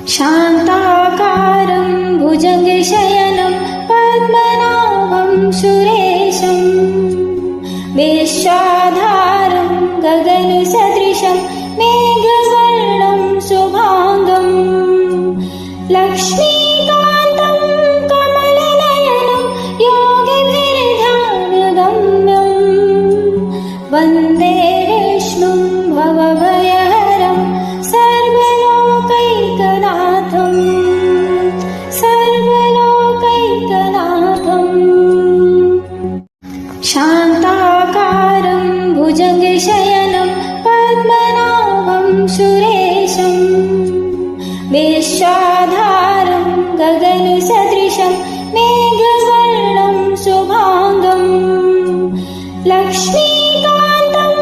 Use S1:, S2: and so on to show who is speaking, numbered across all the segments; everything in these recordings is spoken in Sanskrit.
S1: शान्ताकारं भुजगशयनं पद्मनाभं सुरेशं वेश्याधारं गगनसदृशं मेघवर्णं शुभांगं लक्ष्मीकान्तं कमलनयनं योगिभिर्ध्यानगम्यं वन्दे विष्णुं भवभयहरं सर्वलोकैकनाथं शान्ताकारं भुजगशयनं पद्मनाभं सुरेशं वेश्याधारं गगनसदृशं मेघवर्णं शुभांगं लक्ष्मीकान्तं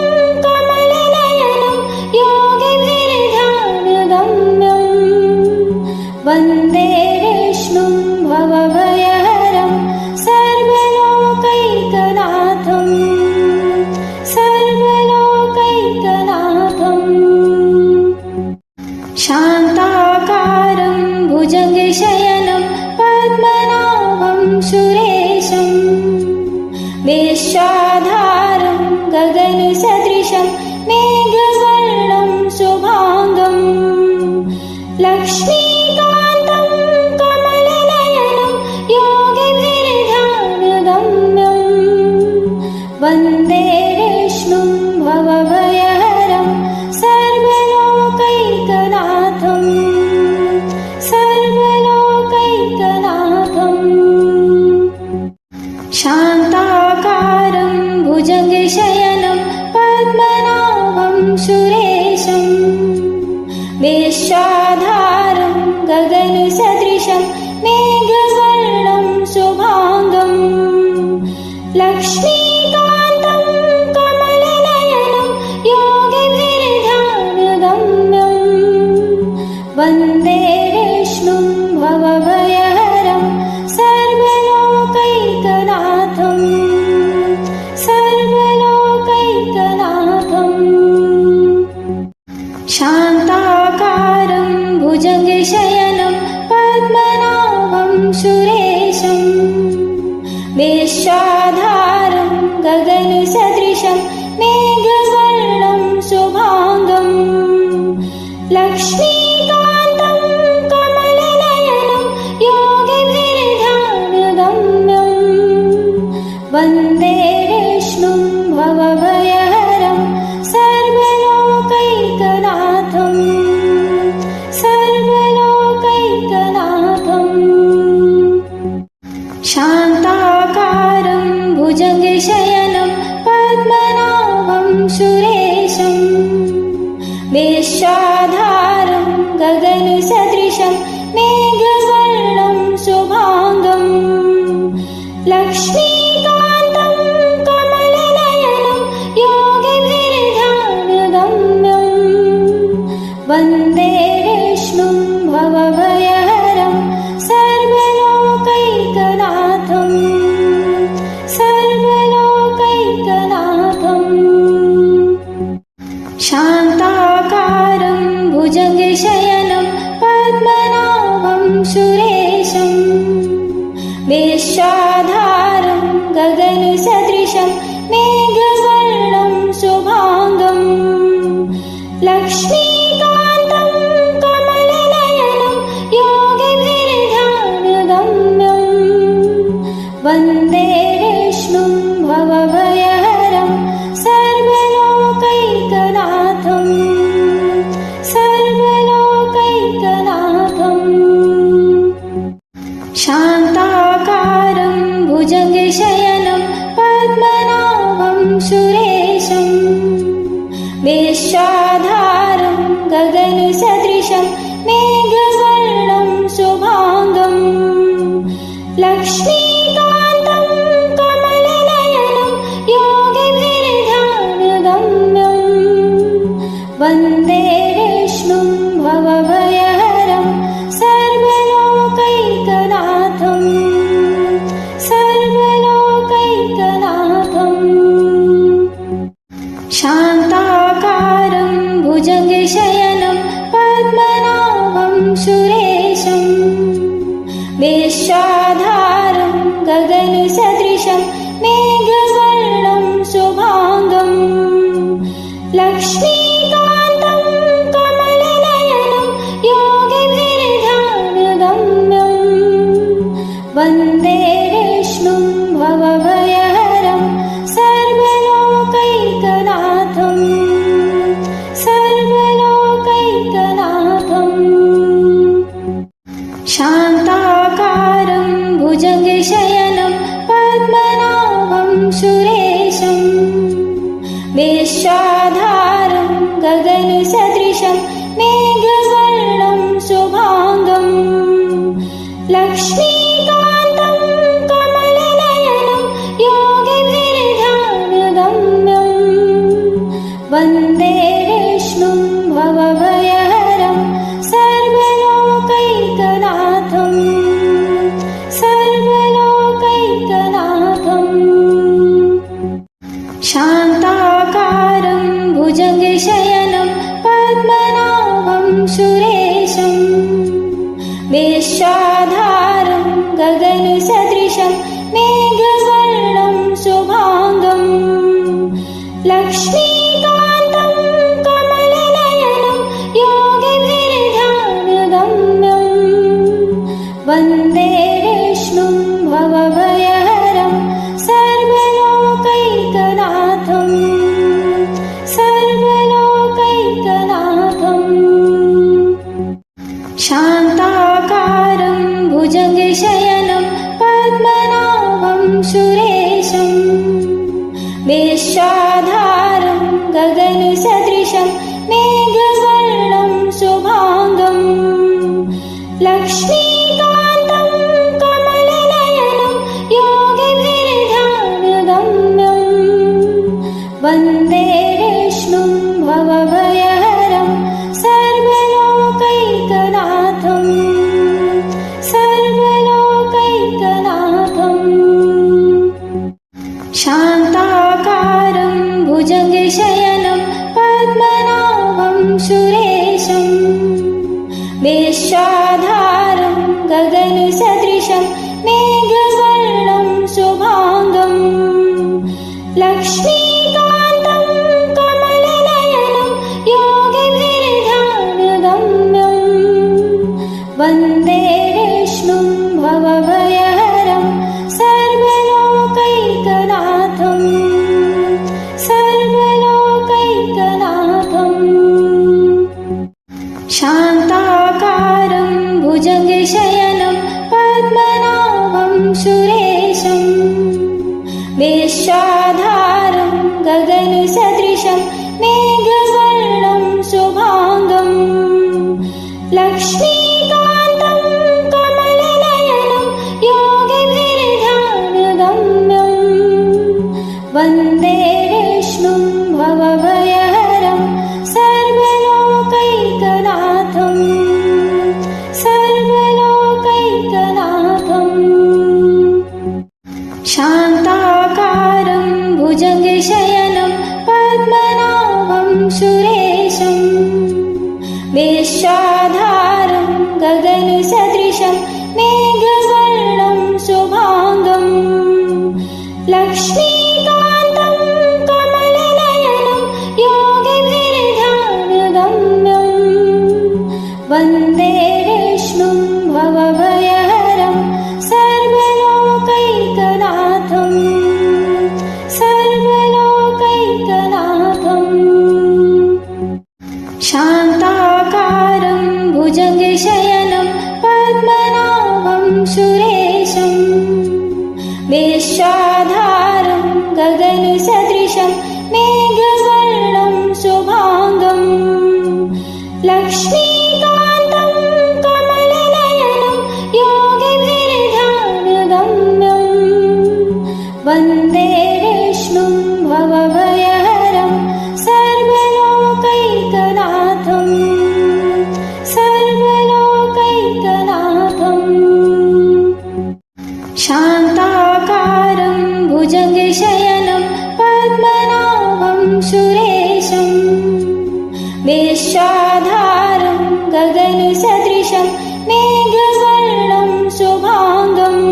S1: कमलनयनं योगिभिर्ध्यानगम्यं वन्दे विष्णुं भवभयहरं सर्वलोकैकनाथं शान्ताकारं भुजगशयनं पद्मनाभं सुरेशं वेश्याधारं गगनसदृशं मेघवर्णं शुभांगं लक्ष्मीकान्तं कमलनयनं योगिभिर्ध्यानगम्यं वन्दे विष्णुं भवभयहरं सर्वलोकैकनाथं शान्ताकारं भुजगशयनं पद्मनाभं सुरेशं वेश्याधारं गगनसदृशं मेघवर्णं शुभांगं लक्ष्मीकान्तं कमलनयनं योगिभिर्ध्यानगम्यं वन्दे विष्णुं भवभयहरं सर्वलोकैकनाथं शान्ताकारं भुजगशयनं पद्मनाभं सुरेशं वेश्याधारं गगनसदृशं मेघवर्णं शुभांगं लक्ष्मीकान्तं कमलनयनं योगिभिर्ध्यानगम्यं वन्दे विष्णुं भवभयहरं सर्वलोकैकनाथं शान्ताकारं भुजगशयनं पद्मनाभं सुरेशं वेश्याधारं गगनसदृशं मेघवर्णं शुभांगं लक्ष्मीकान्तं कमलनयनं योगिभिर्ध्यानगम्यं वन्दे विष्णुं भवभयहरं सर्वलोकैकनाथं शान्ताकारं भुजगशयनं पद्मनाभं सुरेशं वेश्याधारं गगनसदृशं मेघवर्णं शुभांगं लक्ष्मीकान्तं कमलनयनं योगिभिर्ध्यानगम्यं वन्दे विष्णुं भवभयहरं सर्वलोकैकनाथं शान्ताकारं भुजगशयनं पद्मनाभं सुरेशं वेश्याधारं गगनसदृशं मेघवर्णं शुभांगं लक्ष्मीकान्तं सुरेशम् वेश्याधारं गगनसदृशं मेघवर्णं शुभाङ्गम् लक्ष्मीकान्तं कमलनयनं योगिभिर्ध्यानगम्यम् वन्दे विष्णुं भवभयहरं सर्वलोकैकनाथम् शान्ताकारं भुजगशयनं पद्मनाभं सुरेशं वेश्याधारं गगनसदृशं मेघवर्णं शुभाङ्गम् लक्ष्मीकान्तं कमलनयनं योगिभिर्ध्यानगम्यम् वन्दे विष्णुं भवभयहरं शान्ताकारं भुजगशयनं पद्मनाभं सुरेशं वेश्याधारं गगनसदृशं मेघवर्णं शुभाङ्गम् लक्ष्मीकान्तं कमलनयनं योगिभिर्ध्यानगम्यम् वन्दे विष्णुं भवभयहरं शान्ताकारं भुजगशयनं पद्मनाभं सुरेशं वेश्याधारं गगनसदृशं मेघवर्णं शुभाङ्गम् लक्ष्मीकान्तं कमलनयनं योगिभिर्ध्यानगम्यम् वन्दे विष्णुं भवभयहरं शान्ताकारं भुजगशयनं पद्मनाभं सुरेशं वेश्याधारं गगनसदृशं मेघवर्णं शुभाङ्गम् लक्ष्मीकान्तं कमलनयनं योगिभिर्ध्यानगम्यम् वन्दे विष्णुं भवभयहरं शान्ताकारं भुजगशयनं पद्मनाभं सुरेशं वेश्याधारं गगनसदृशं मेघवर्णं शुभाङ्गम् लक्ष्मीकान्तं कमलनयनं योगिभिर्ध्यानगम्यम् वन्दे विष्णुं भवभयहरं शान्ताकारं भुजगशयनं पद्मनाभं सुरेशं वेश्याधारं गगनसदृशं मेघवर्णं शुभाङ्गम् लक्ष्मीकान्तं कमलनयनं योगिभिर्ध्यानगम्यम् वन्दे विष्णुं भवभयहरं शान्ताकारं भुजगशयनं पद्मनाभं सुरेशं वेश्याधारं गगनसदृशं मेघवर्णं शुभाङ्गम् लक्ष्मीकान्तं कमलनयनं योगिभिर्ध्यानगम्यम् वन्दे विष्णुं भवभयहरं शान्ताकारं भुजगशयनं पद्मनाभं सुरेशं वेश्याधारं गगनसदृशं मेघवर्णं शुभाङ्गम्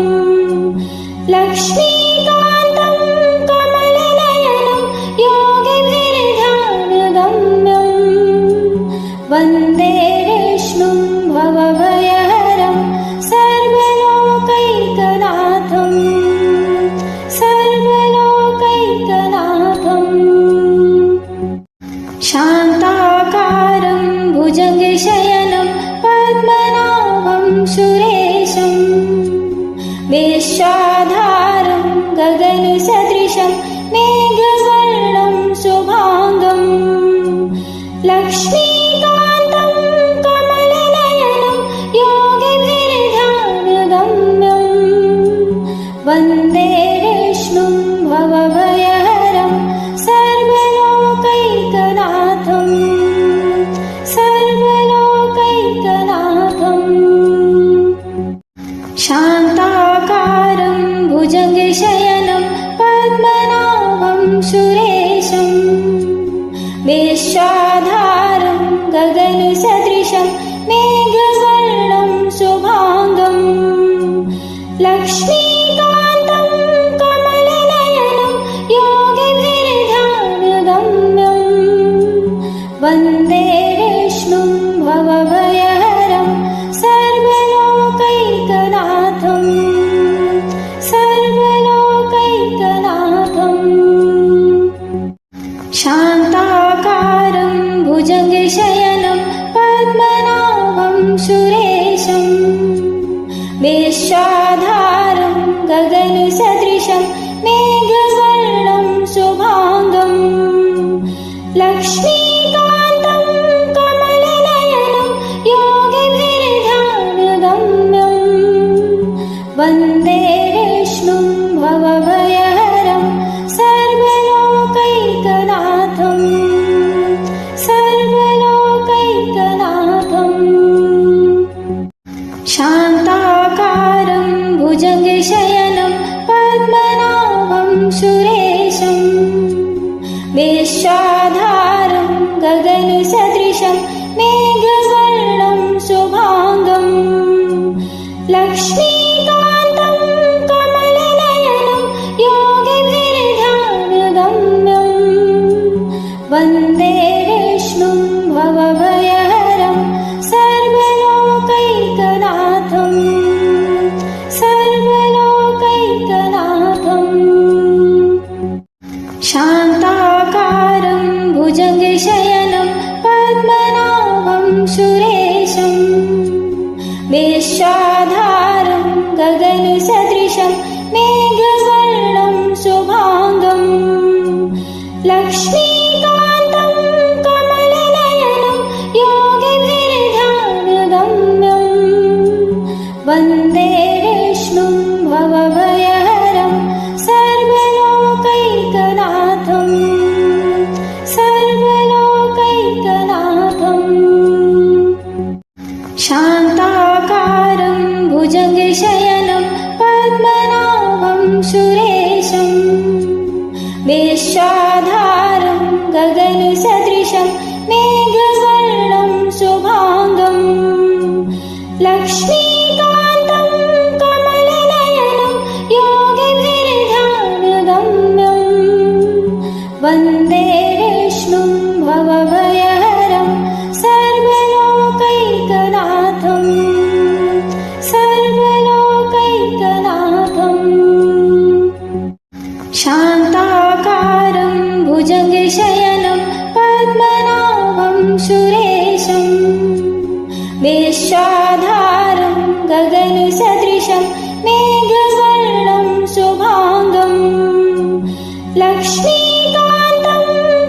S1: लक्ष्मीकान्तं कमलनयनं योगिभिर्ध्यानगम्यम् वन्दे विष्णुं भवभयहरं सर्वलोकैकनाथम् शान्ताकारं भुजगशयनं पद्मनाभं सुरेशं वेश्याधारं गगनसदृशं मेघवर्णं शुभाङ्गं लक्ष्मीकान्तं कमलनयनं योगिभिर्ध्यानगम्यं वन्दे विष्णुं भवभयहरं सर्वलोकैकनाथम् शान्ताकारं भुजगशयनं पद्मनाभं सुरेशं वेश्याधारं गगनसदृशं मेघवर्णं शुभाङ्गं लक्ष्मीकान्तं कमलनयनं योगिभिर्ध्यानगम्यं वन्दे विष्णुं भवभयहरं सर्वलोकैकनाथम् शान्ताकारं भुजगशयनं पद्मनाभं सुरेशं वेश्याधारं गगनसदृशं मेघवर्णं शुभाङ्गं लक्ष्मीकान्तं कमलनयनं योगिभिर्ध्यानगम्यं वन्दे विष्णुं भवभयहरं सर्वलोकैकनाथम् शान्ताकारं भुजगशयनं पद्मनाभं सुरेशं वेश्याधारं गगनसदृशं मेघवर्णं शुभाङ्गं लक्ष्मीकान्तं कमलनयनं योगिभिर्ध्यानगम्यं वन्दे विष्णुं भवभयहरं सर्वलोकैकनाथम् शान्ताकारं भुजगशयनं पद्मनाभं सुरेशं वेश्याधारं गगनसदृशं मेघवर्णं शुभाङ्गं लक्ष्मीकान्तं कमलनयनं योगिभिर्ध्यानगम्यं वन्दे विष्णुं भवभयहरं सर्वलोकैकनाथम् शान्ताकारं भुजगशयनं पद्मनाभं सुरेशं वेश्याधारं गगनसदृशं मेघवर्णं शुभाङ्गं लक्ष्मीकान्तं कमलनयनं योगिभिर्ध्यानगम्यं वन्दे विष्णुं भवभयहरं सर्वलोकैकनाथम् शान्ताकारं भुजगशयनं पद्मनाभं सुरेशं वेश्याधारं गगनसदृशं मेघवर्णं शुभाङ्गं लक्ष्मीकान्तं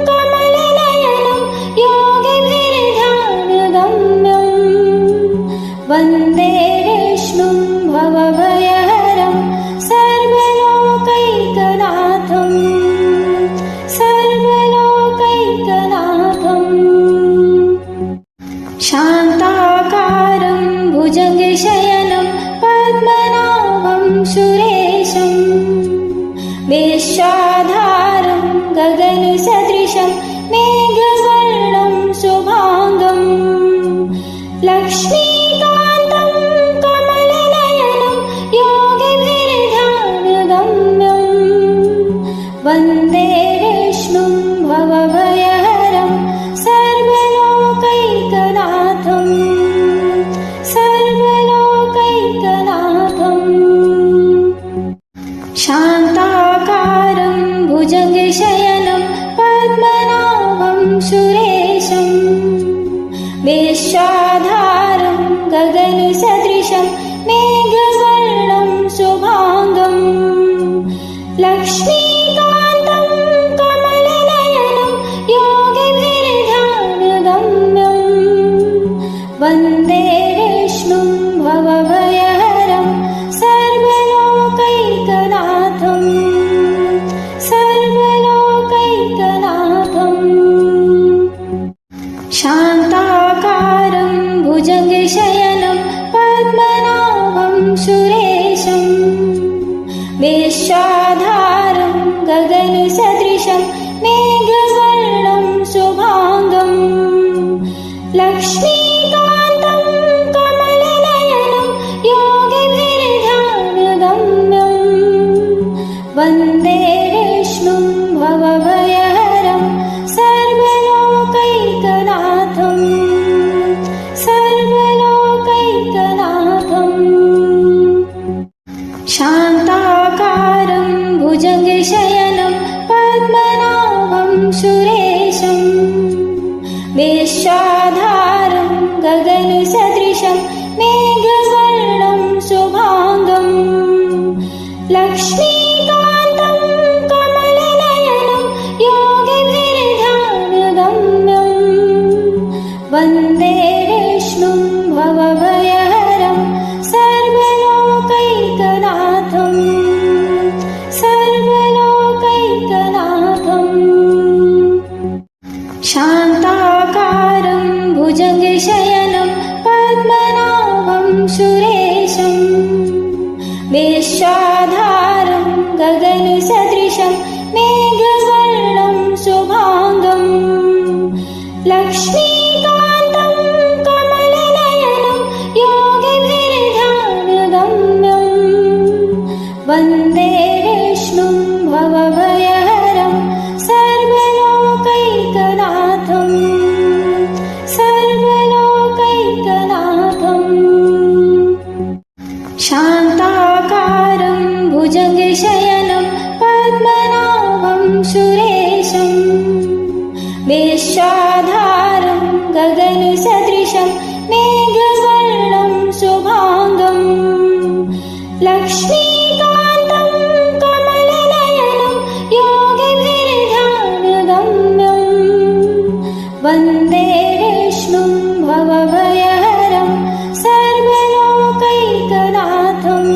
S1: कमलनयनं योगिभिर्ध्यानगम्यं वन्दे विष्णुं भवभयहरं सर्वलोकैकनाथम् शान्ताकारं भुजगशयनं पद्मनाभं सुरेशं वेश्याधारं गगनसदृशं मेघवर्णं शुभाङ्गं लक्ष्मीकान्तं पद्मनाभं सुरेशम् वेश्याधारं गगनसदृशं मेघवर्णं शुभाङ्गम् लक्ष्मीकान्तं कमलनयनं योगिभिर्ध्यानगम्यम् वन्दे विष्णुं भवभयहरं सर्वलोकैकनाथम् शान्ताकारं भुजगशयनं पद्मनाभं सुरेशम् वेश्याधारं गगनसदृशं मेघवर्णं शुभाङ्गम् लक्ष्मीकान्तं कमलनयनं योगिभिर्ध्यानगम्यम् वन्दे विष्णुं भवभयहरं सर्वलोकैकनाथम् शान्ताकारं भुजगशयनं पद्मनाभं सुरेशम् वेश्याधारं गगनसदृशं मेघवर्णं शुभाङ्गम् लक्ष्मीकान्तं कमलनयनं योगिभिर्ध्यानगम्यम् वन्दे विष्णुं भवभयहरं सर्वलोकैकनाथम् शान्ताकारं भुजगशयनं पद्मनाभं सुरेशम् वेश्याधारं गगनसदृशं मेघवर्णं शुभाङ्गम् लक्ष्मीकान्तं कमलनयनं योगिभिर्ध्यानगम्यम् वन्दे विष्णुं भवभयहरं सर्वलोकैकनाथम्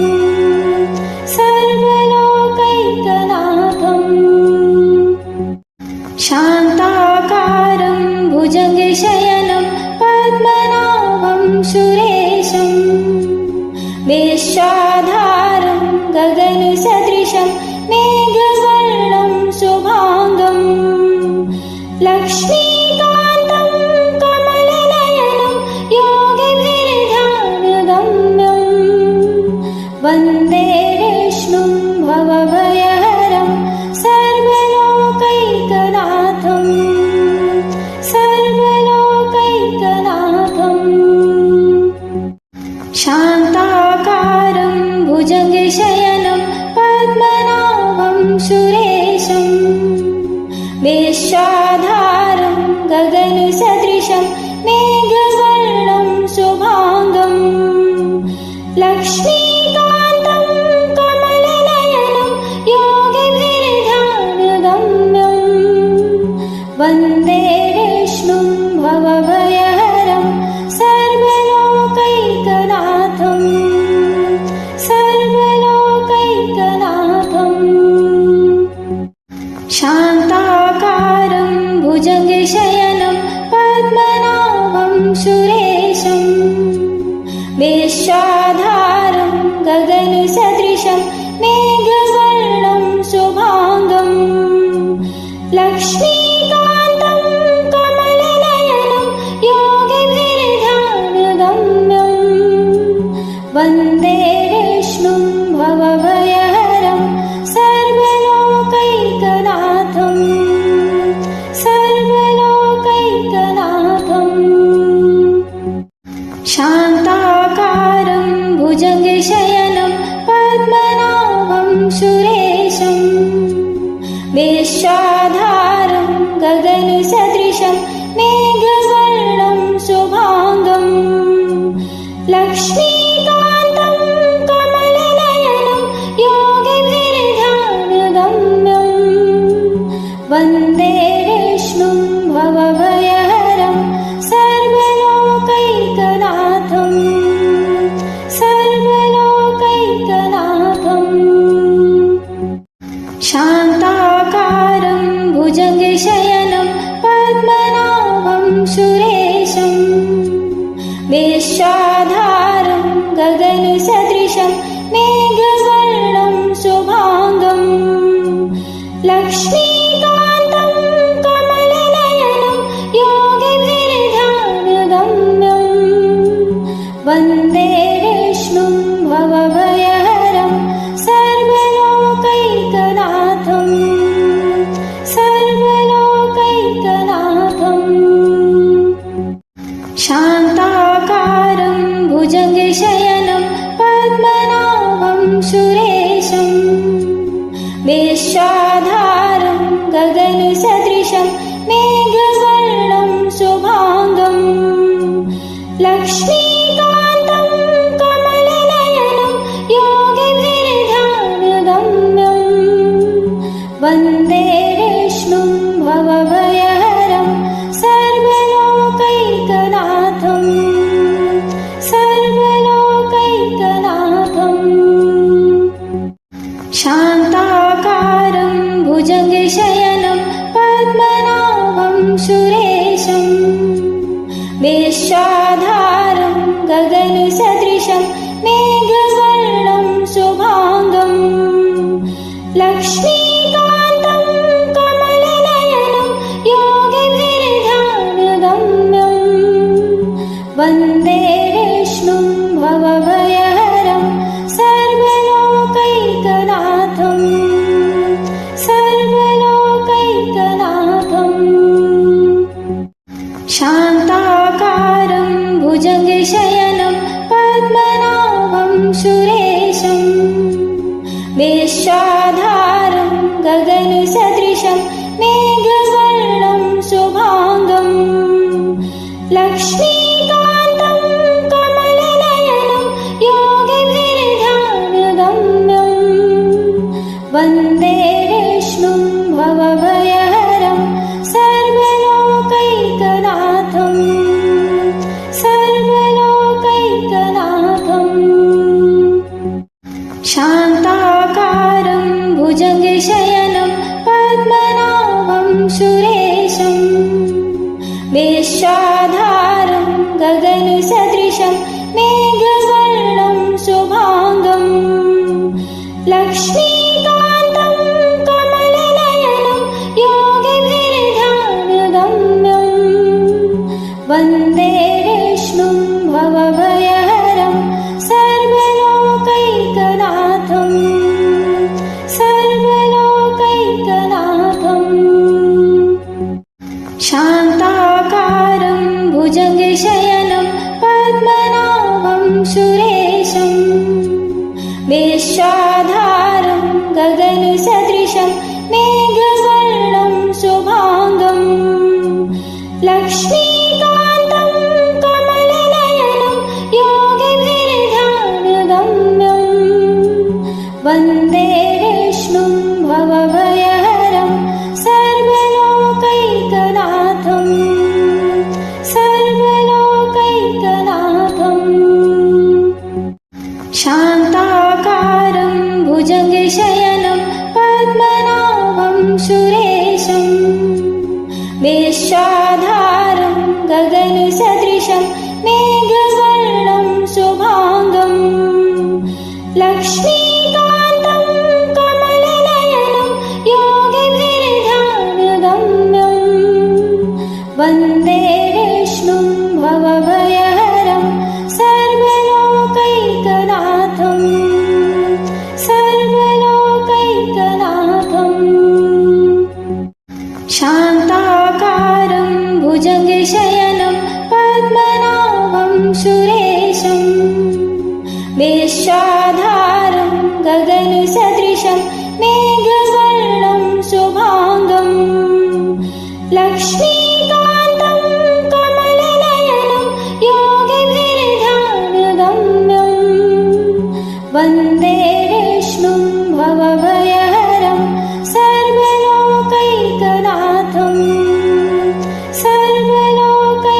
S1: शान्ताकारं भुजगशयनं पद्मनाभं सुरेशम् वेश्याधारं गगनसदृशं मेघवर्णं शुभाङ्गम् लक्ष्मीकान्तं कमलनयनं योगिभिर्ध्यानगम्यम् वन्दे विष्णुं भवभयहरं सर्वलोकैकनाथम् शान्ताकारं भुजगशयनं पद्मनाभं सुरेशम् वेश्याधारं गगनसदृशं मेघवर्णं शुभाङ्गम् लक्ष्मीकान्तं कमलनयनं योगिभिर्ध्यानगम्यम् वन्दे विष्णुं भवभयहरं सर्वलोकैकनाथम् शान्ताकारं भुजगशयनं पद्मनाभं सुरेशम् वेश्याधारं गगनसदृशं मेघवर्णं शुभाङ्गम् लक्ष्मीकान्तं कमलनयनं योगिभिर्ध्यानगम्यम् वन्दे विष्णुं भवभयहरं सर्वलोकैकनाथम् शान्ताकारं भुजगशयनं पद्मनाभं सुरेशम् वेश्याधारं गगनसदृशं मेघवर्णं शुभाङ्गम् लक्ष्मीकान्तं कमलनयनं योगिभिर्ध्यानगम्यम् वन्दे विष्णुं भवभयहरं सर्वलोकैकनाथम् शान्ताकारं भुजगशयनं पद्मनाभं सुरेशम् वेश्याधारं वन्दे विष्णुं भवभयहरं सर्वलोकैकनाथम् सर्वलोकैकनाथम् शान्ताकारं भुजगशयनं पद्मनाभं सुरेशं विश्वाधारं गगनसदृशं मेघवर्णं शुभाङ्गं लक्ष्मीकान्तं कमलनयनं योगिभिर्ध्यानगम्यं वन्दे विष्णुं भवभयहरं सर्वलोकैकनाथम् सर्वलोकैकनाथम् शान्ताकारं भुजगशयनं पद्मनाभं सुरेशं विश्वाधारं गगनसदृशं मेघवर्णं शुभाङ्गं लक्ष्मीकान्तं कमलनयनं योगिभिर्ध्यानगम्यं वन्दे विष्णुं भवभयहरं सर्वलोकैकनाथम् सर्वलोकैकनाथम् शान्ताकारं भुजगशयनं पद्मनाभं सुरेशं विश्वाधारं गगनसदृशं मेघवर्णं शुभाङ्गं लक्ष्मीकान्तं कमलनयनं योगिभिर्ध्यानगम्यं वन्दे विष्णुं भवभयहरं सर्वलोकैकनाथम् सर्वलोकैकनाथम् शान्ताकारं भुजगशयनं पद्मनाभं सुरेशं विश्वाधारं गगनसदृशं मेघवर्णं शुभाङ्गं लक्ष्मीकान्तं कमलनयनं योगिभिर्ध्यानगम्यं वन्दे विष्णुं भवभयहरं सर्वलोकैकनाथम् सर्वलोकैकनाथम् शान्ताकारं भुजगशयनं पद्मनाभं सुरेशं विश्वाधारं गगनसदृशं मेघवर्णं शुभाङ्गं लक्ष्मीकान्तं कमलनयनं योगिभिर्ध्यानगम्यं वन्दे विष्णुं भवभयहरं सर्वलोकैकनाथम् सर्वलोकैकनाथम् शान्ताकारं भुजगशयनं पद्मनाभं सुरेशं विश्वाधारं गगनसदृशं मेघवर्णं शुभाङ्गं लक्ष्मीकान्तं कमलनयनं योगिभिर्ध्यानगम्यं वन्दे विष्णुं भवभयहरं सर्वलोकैकनाथम् सर्वलोकैकनाथम् शान्ताकारं भुजगशयनं पद्मनाभं सुरेशं विश्वाधारं गगनसदृशं मेघवर्णं शुभाङ्गं लक्ष्मीकान्तं कमलनयनं योगिभिर्ध्यानगम्यं वन्दे विष्णुं भवभयहरं सर्वलोकैकनाथम्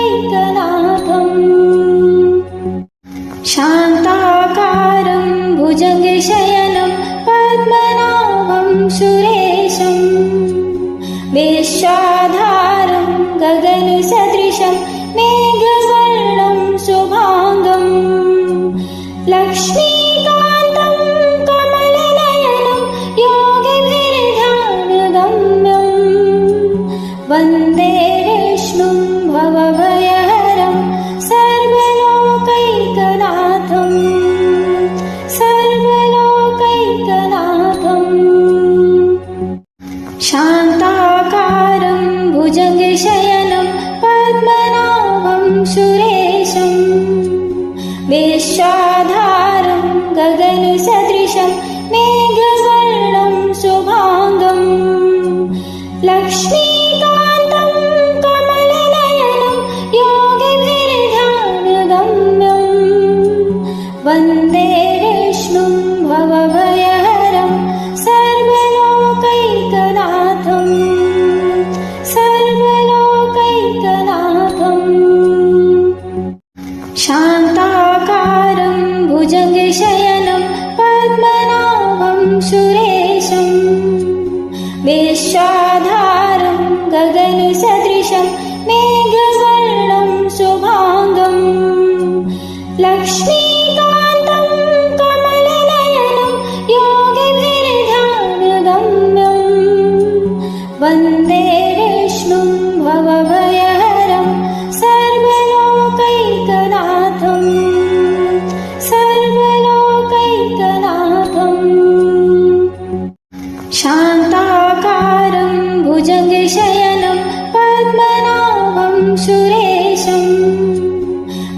S1: सर्वलोकैकनाथम् शान्ताकारं भुजगशयनं पद्मनाभं सुरेशं विश्वाधारं गगनसदृशं मेघवर्णं शुभाङ्गं लक्ष्मीकान्तं कमलनयनं योगिभिर्ध्यानगम्यं वन्दे विष्णुं भवभयहरं सर्वलोकैकनाथम् वेश्याधारं गगनसदृशं मेघवर्णं शुभाङ्गम् लक्ष्मीकान्तं कमलनयनं योगिभिर्ध्यानगम्यम् वन्दे विष्णुं भवभयहरं सर्वलोकैकनाथम् शान्ताकारं भुजगशयनं पद्मनाभं सुरेशं वेश्याधारं गगनसदृशं मेघवर्णं शुभाङ्गम् लक्ष्मीकान्तं कमलनयनं योगिभिर्ध्यानगम्यम् वन्दे विष्णुं भवभयहरं सर्वलोकैकनाथम् शान्ताकारं भुजगशयनं पद्मनाभं सुरेशं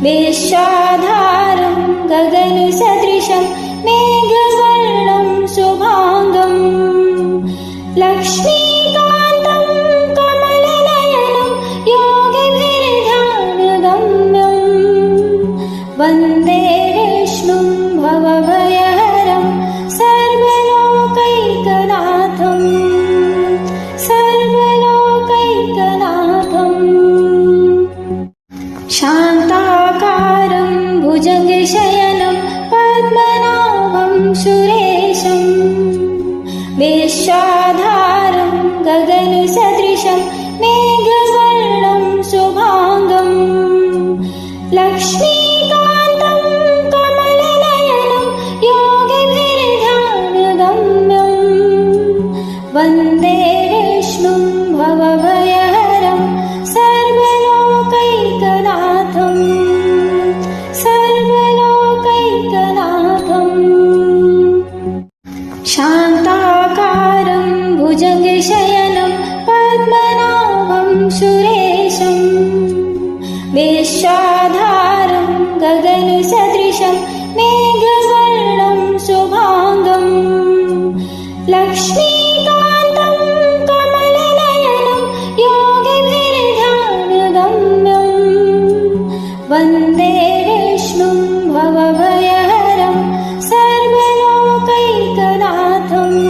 S1: वेश्याधारं गगनसदृशं मेघवर्णं शुभाङ्गम् लक्ष्मीकान्तं कमलनयनं योगिभिर्ध्यानगम्यम् वन्दे विष्णुं भवभयहरं सर्वलोकैकनाथम् शान्ताकारं भुजगशयनं पद्मनाभं सुरेशं वेश्याधारं गगनसदृशं मेघवर्णं शुभाङ्गम् लक्ष्मीकान्तं कमलनयनं योगिभिर्ध्यानगम्यम् वन्दे विष्णुं भवभयहरं सर्वलोकैकनाथम् शान्ताकारं भुजगशयनं पद्मनाभं सुरेशं वेश्याधारं गगनसदृशं मेघवर्णं शुभाङ्गम् लक्ष्मीकान्तं कमलनयनं योगिभिर्ध्यानगम्यम् वन्दे विष्णुं भवभयहरं सर्वलोकैकनाथम्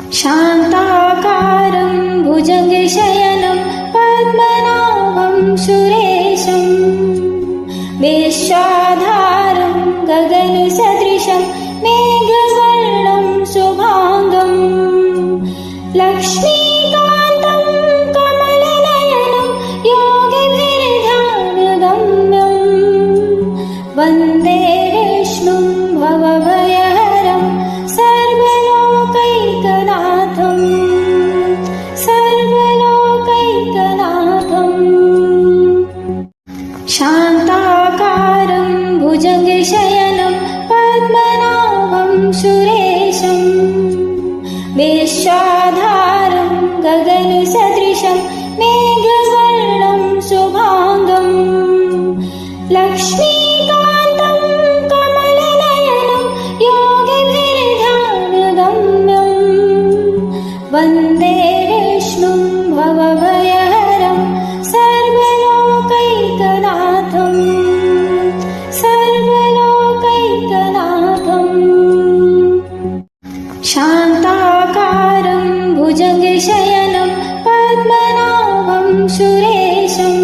S1: शान्ताकारं भुजगशयनं पद्मनाभं सुरेशं वेश्याधारं गगनसदृशं मेघवर्णं शुभाङ्गम् लक्ष्मीकान्तं कमलनयनं योगिभिर्ध्यानगम्यम् वन्दे विष्णुं भवभयहरं सर्वलोकैकनाथम् शान्ताकारं भुजगशयनं पद्मनाभं सुरेशं वेश्याधारं गगनसदृशं मेघवर्णं शुभाङ्गम् लक्ष्मीकान्तं कमलनयनं योगिभिर्ध्यानगम्यम् वन्दे विष्णुं भवभयहरं सर्वलोकैकनाथम् शान्ताकारं भुजगशयनं पद्मनाभं सुरेशं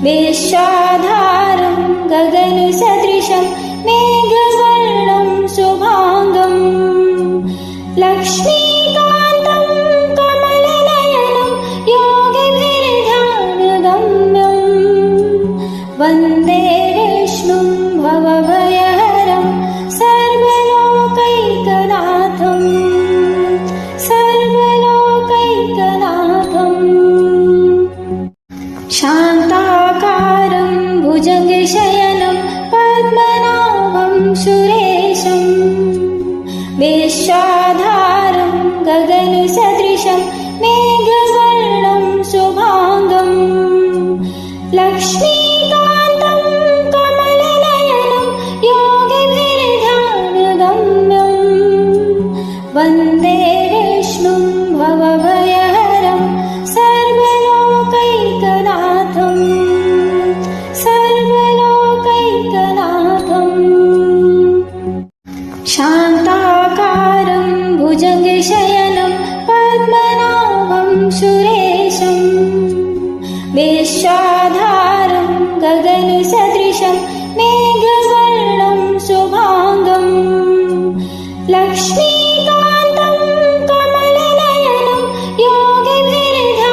S1: वेश्याधारं गगनसदृशं मेघवर्णं शुभाङ्गम् लक्ष्मीकान्तं कमलनयनं योगिभिर्ध्यानगम्यम् वन्दे विष्णुं भवभयहरं सर्वलोकैकनाथम् शान्ताकारं भुजगशयनं पद्मनाभं सुरेशं वेश्याधारं गगनसदृशं मेघवर्णं शुभाङ्गम् लक्ष्मीकान्तं कमलनयनं योगिभिर्ध्यानगम्यं वन्दे विष्णुं भवभयहरं सर्वलोकैकनाथं शान्ताकारं भुजगशयनं पद्मनाभं सुरेशं वेश्याधारं गगनसदृशं मेघवर्णं शुभाङ्गं लक्ष्मीकान्तं कमलनयनं योगिभिर्ध्यानगम्यं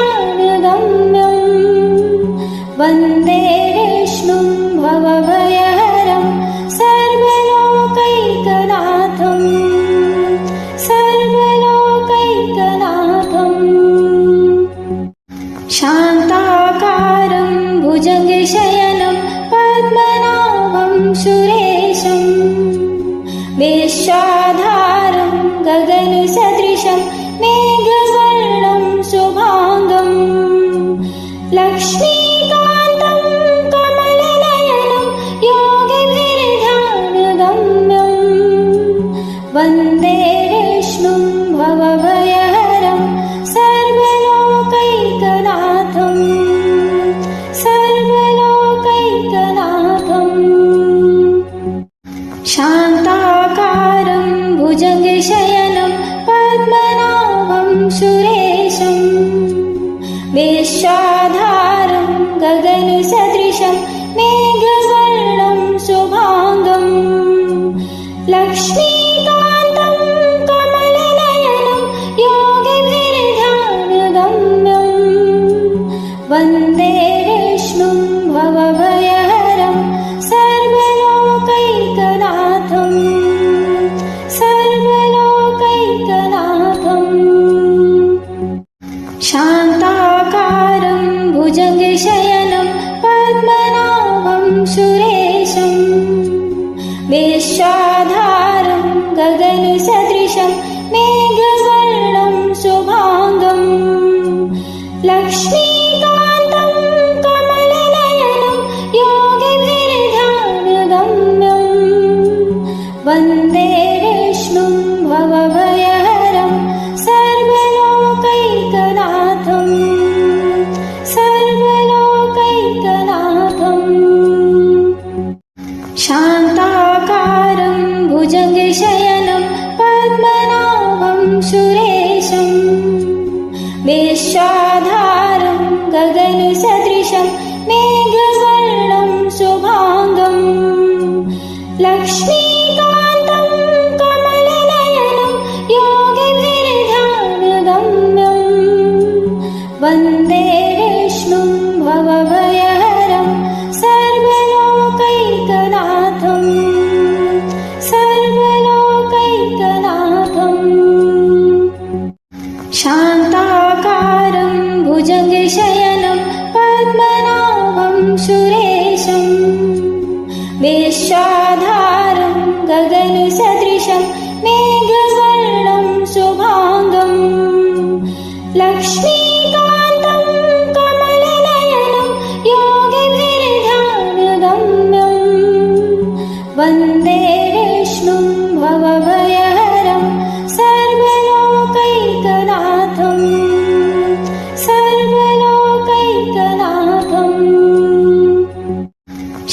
S1: वन्दे विष्णुं भवभयहरं सर्वलोकैकनाथं शान्ताकारं भुजगशयनं पद्मनाभं सुरेशं वेश्याधारं गगनसदृशं मेघवर्णं शुभाङ्गं लक्ष्मीकान्तं कमलनयनं योगिभिर्ध्यानगम्यं वन्दे विष्णुं भवभयहरं सर्वलोकैकनाथं शान्ताकारं भुजगशयनं पद्मनाभं सुरेशं वेश्याधारं गगनसदृशं मेघवर्णं शुभाङ्गं लक्ष्मीकान्तं कमलनयनं योगिभिर्ध्यानगम्यं वन्दे विष्णुं भवभयहरं सर्वलोकैकनाथं शान्ताकारं भुजगशयनं पद्मनाभं सुरेशं वेश्याधारं गगनसदृशं मेघवर्णं शुभाङ्गं लक्ष्मीकान्तं कमलनयनं योगिभिर्ध्यानगम्यं वन्दे विष्णुं भवभयहरं सर्वलोकैकनाथं शान्ताकारं भुजगशयनं पद्मनाभं सुरेशं वेश्याधारं गगनसदृशं मेघवर्णं शुभाङ्गं लक्ष्मीकान्तं कमलनयनं योगिभिर्ध्यानगम्यं वन्दे विष्णुं भवभयहरं सर्वलोकैकनाथं शान्ताकारं भुजगशयनं पद्मनाभं सुरेशं वेश्याधारं गगनसदृशं मेघवर्णं शुभाङ्गं लक्ष्मीकान्तं कमलनयनं योगिभिर्ध्यानगम्यं वन्दे विष्णुं भवभयहरं सर्वलोकैकनाथं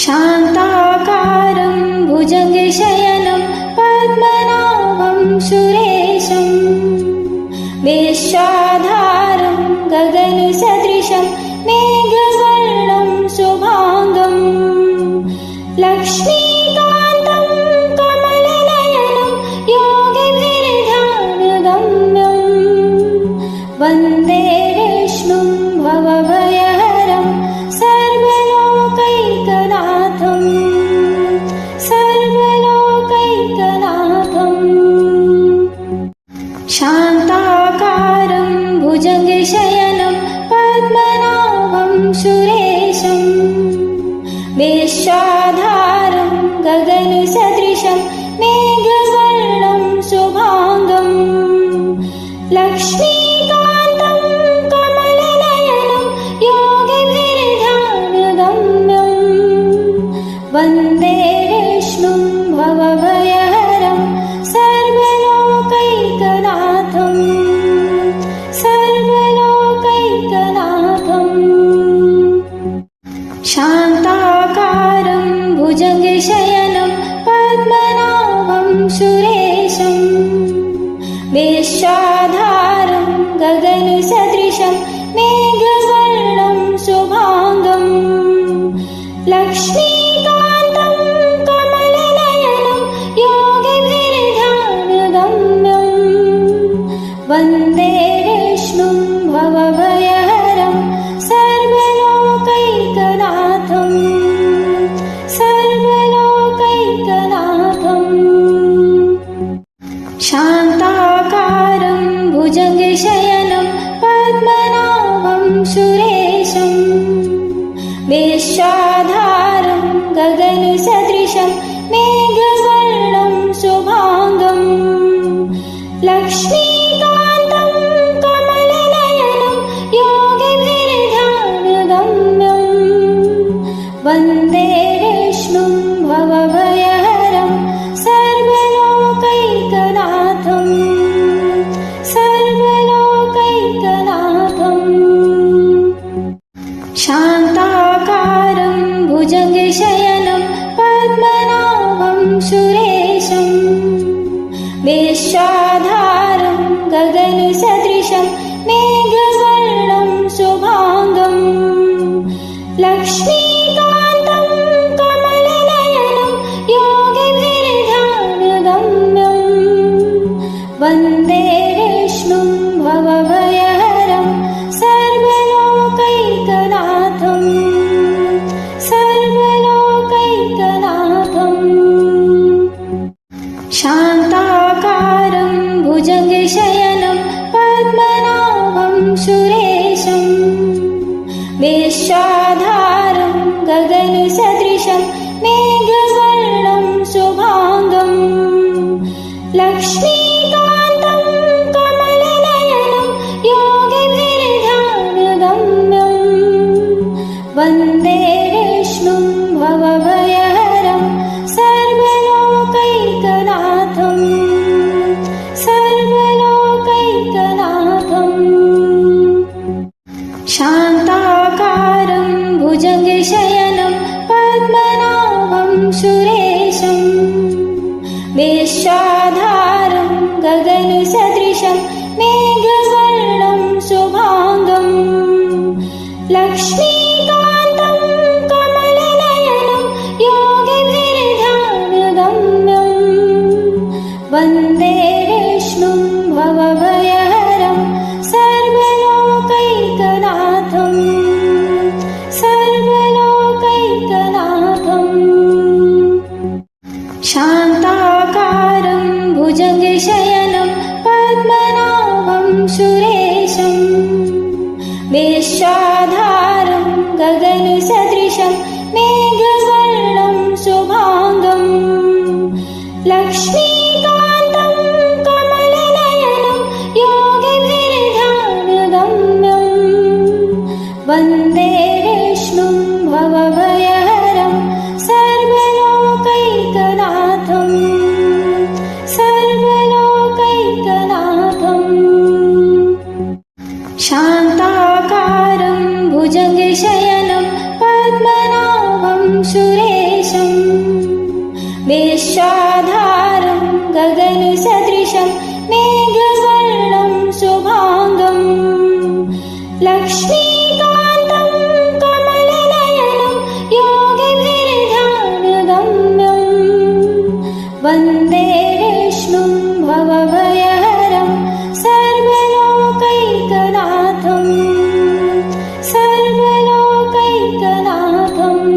S1: शान्ताकारं भुजगशयनं पद्मनाभं सुरेशं वेश्याधारं गगनसदृशं मेघवर्णं शुभाङ्गं लक्ष्मीकान्तं कमलनयनं योगिभिर्ध्यानगम्यं वन्दे विष्णुं भवभयहरं सर्वलोकैकनाथं शान्ताकारं भुजगशयनं पद्मनाभं सुरेशं वेश्याधारं गगनसदृशं मेघवर्णं शुभाङ्गं लक्ष्मीकान्तं कमलनयनं योगिभिर्ध्यानगम्यं वन्दे विष्णुं भवभयहरं सर्वलोकैकनाथम् सर्वलोकैकनाथम् शान्ताकारं भुजगशयनं पद्मनाभं सुरेशं वेश्याधारं गगनसदृशं मेघवर्णं शुभाङ्गं लक्ष्मीकान्तं कमलनयनं योगिभिर्ध्यानगम्यं वन्दे विष्णुं भवभयहरं सर्वलोकैकनाथम् सर्वलोकैकनाथम् शान्ताकारं भुजगशयनं पद्मनाभं सुरेशं वेश्याधारं गगनसदृशं मेघवर्णं शुभाङ्गं लक्ष्मीकान्तं कमलनयनं योगिभिर्ध्यानगम्यं वन्दे विष्णुं भवभयहरं सर्वलोकैकनाथम् सर्वलोकैकनाथम् शान्ताकारं भुजगशयनं पद्मनाभं सुरेशं वेश्याधारं गगनसदृशं मेघवर्णं शुभाङ्गं लक्ष्मीकान्तं कमलनयनं योगिभिर्ध्यानगम्यं वन्दे विष्णुं भवभयहरं सर्वलोकैकनाथम् सर्वलोकैकनाथम् शान्ताकारं भुजगशयनं पद्मनाभं सुरेशं वेश्याधारं गगनसदृशं मेघवर्णं शुभाङ्गं लक्ष्मीकान्तं कमलनयनं योगिभिर्ध्यानगम्यं वन्दे विष्णुं भवभयहरं सर्वलोकैकनाथम् सर्वलोकैकनाथम् शान्ताकारं भुजगशयनं पद्मनाभं सुरेशं वेश्याधारं गगनसदृशं मेघवर्णं शुभाङ्गं लक्ष्मीकान्तं कमलनयनं योगिभिर्ध्यानगम्यं वन्दे विष्णुं भवभयहरं सर्वलोकैकनाथम् सर्वलोकैकनाथम् शान्ताकारं भुजगशयनं पद्मनाभं सुरेशं वेश्याधारं गगनसदृशं मेघवर्णं शुभाङ्गं लक्ष्मीकान्तं कमलनयनं योगिभिर्ध्यानगम्यं वन्दे विष्णुं भवभयहरं सर्वलोकैकनाथम् सर्वलोकैकनाथम् शान्ताकारं भुजगशयनं पद्मनाभं सुरेशं वेश्याधारं गगनसदृशं मेघवर्णं शुभाङ्गं लक्ष्मीकान्तं कमलनयनं योगिभिर्ध्यानगम्यं वन्दे विष्णुं भवभयहरं सर्वलोकैकनाथम् सर्वलोकैकनाथम्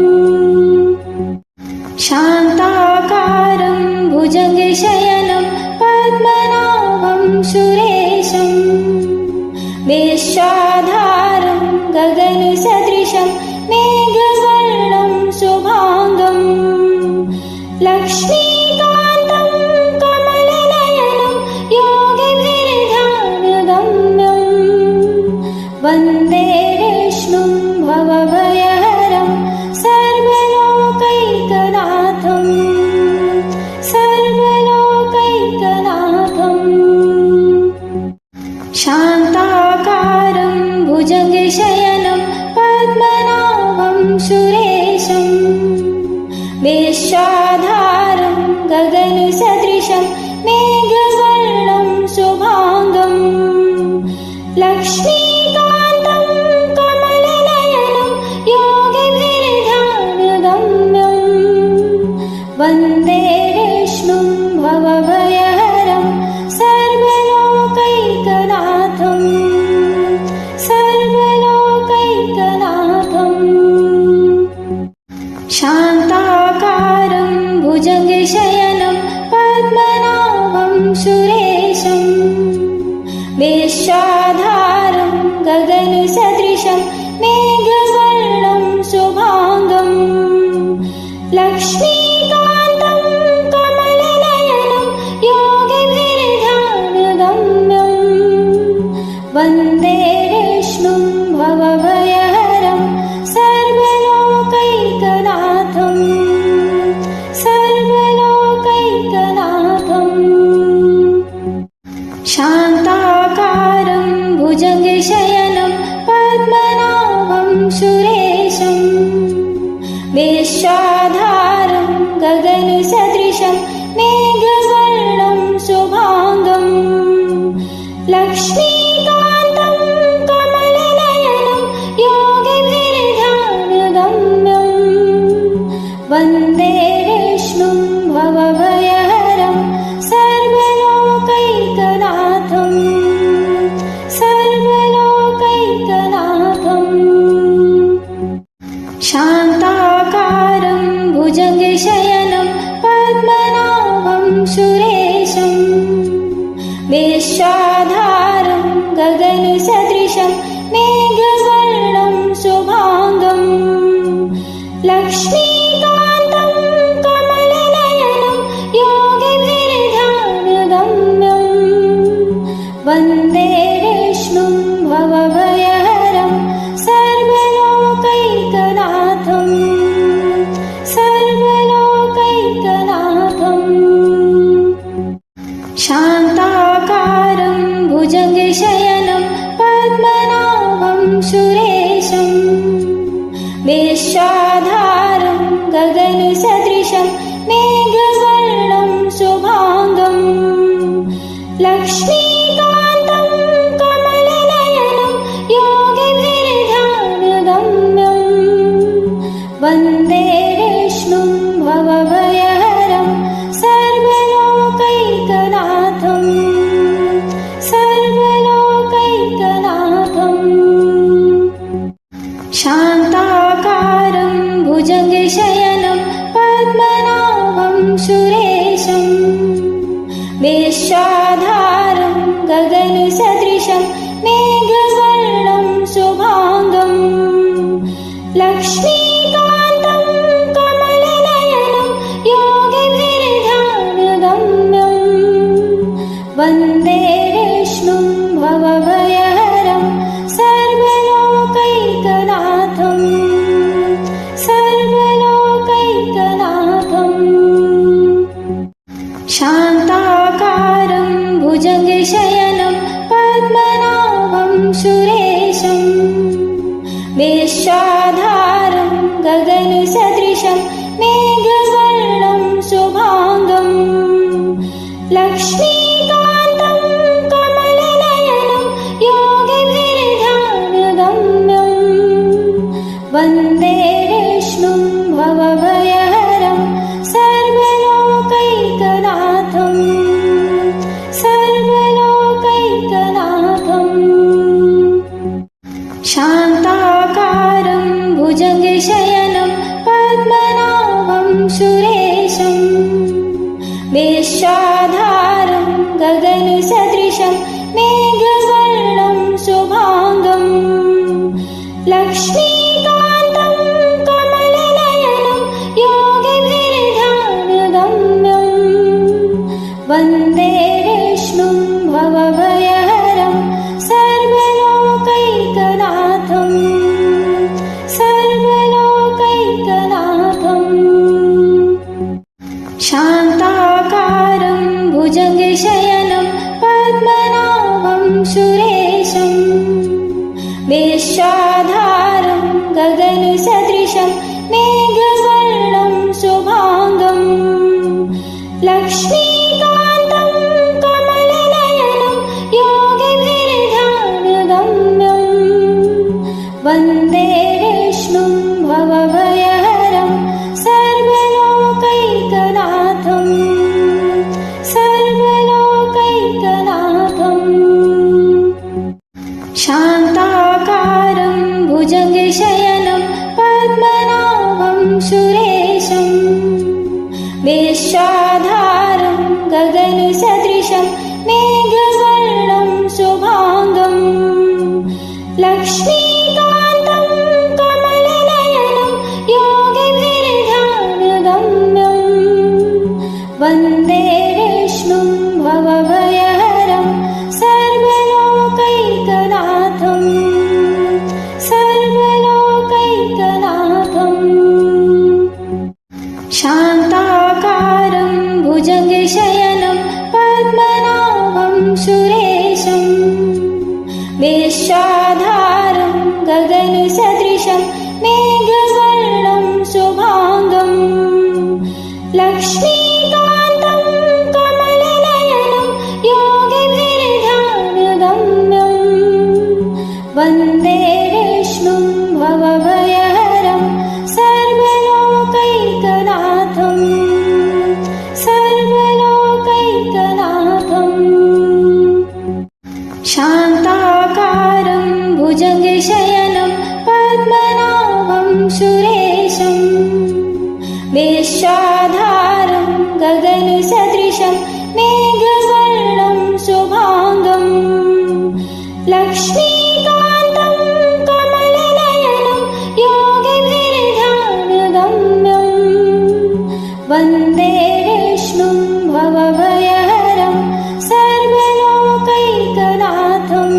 S1: शान्ताकारं भुजगशयनं पद्मनाभं सुरेशं वेश्याधारं गगनसदृशं मेघवर्णं शुभाङ्गं लक्ष्मीकान्तं कमलनयनं योगिभिर्ध्यानगम्यं वन्दे विष्णुं भवभयहरं सर्वलोकैकनाथम् सुरेशम् वेश्याधारं गगनसदृशं मेघवर्णं शुभाङ्गम् लक्ष्मीकान्तं कमलनयनं योगिभिर्ध्यानगम्यम् वन्दे विष्णुं भवभयहरं सर्वलोकैकनाथम् शान्ताकारं भुजगशयनं पद्मनाभं सुरेशम् वेश्याधारं गगनसदृशं मेघवर्णं शुभाङ्गम् लक्ष्मीकान्तं कमलनयनं योगिभिर्ध्यानगम्यम् वन्दे विष्णुं भवभयहरं शान्ताकारं भुजगशयनं पद्मनाभं सुरेशम् वेश्याधारं गगनसदृशं मेघवर्णं शुभाङ्गम् लक्ष्मीकान्तं कमलनयनं योगिभिर्ध्यानगम्यम् वन्दे विष्णुं भवभयहरं शान्ताकारं भुजगशयनं पद्मनाभं सुरेशम् वेश्याधारं गगनसदृशं मेघवर्णं शुभाङ्गम् लक्ष्मीकान्तं कमलनयनं योगिभिर्ध्यानगम्यम् वन्दे विष्णुं भवभयहरं शान्ताकारं भुजगशयनं पद्मनाभं सुरेशम् वेश्याधारं गगनसदृशं मेघवर्णं शुभाङ्गम् लक्ष्मीकान्तं कमलनयनं योगिभिर्ध्यानगम्यम् वन्दे विष्णुं भवभयहरं शान्ताकारं भुजगशयनं पद्मनाभं सुरेशम् वेश्याधारं गगनसदृशं मेघवर्णं शुभाङ्गम् लक्ष्मीकान्तं कमलनयनं योगिभिर्ध्यानगम्यम् वन्दे विष्णुं भवभयहरं शान्ताकारं भुजगशयनं पद्मनाभं सुरेशम् वेश्याधारं गगनसदृशं मेघवर्णं शुभाङ्गम् लक्ष्मीकान्तं कमलनयनं योगिभिर्ध्यानगम्यम् वन्दे विष्णुं भवभयहरं शान्ताकारं भुजगशयनं पद्मनाभं सुरेशम् वेश्याधारं गगनसदृशं मेघवर्णं शुभाङ्गम् लक्ष्मीकान्तं कमलनयनं योगिभिर्ध्यानगम्यम् वन्दे विष्णुं भवभयहरं शान्ताकारं भुजगशयनं गगनसदृशं मेघवर्णं शुभाङ्गम् लक्ष्मीकान्तं कमलनयनं योगिभिर्ध्यानगम्यम् वन्दे विष्णुं भवभयहरं सर्वलोकैकनाथम् शान्ताकारं भुजगशयनं पद्मनाभं सुरेशं वेश्याधारं गगनसदृशं मेघवर्णं शुभाङ्गम् लक्ष्मीकान्तं कमलनयनं योगिभिर्ध्यानगम्यम् वन्दे विष्णुं भवभयहरं सर्वलोकैकनाथम् शान्ताकारं भुजगशयनं पद्मनाभं सुरेशं वेश्याधारं गगनसदृशं मेघवर्णं शुभाङ्गम् लक्ष्मीकान्तं कमलनयनं योगिभिर्ध्यानगम्यम् वन्दे विष्णुं भवभयहरं सर्वलोकैकनाथम् शान्ताकारं भुजगशयनं पद्मनाभं सुरेशं वेश्याधारं गगनसदृशं मेघवर्णं शुभाङ्गम् लक्ष्मीकान्तं कमलनयनं योगिभिर्ध्यानगम्यम् वन्दे विष्णुं भवभयहरं सर्वलोकैकनाथम्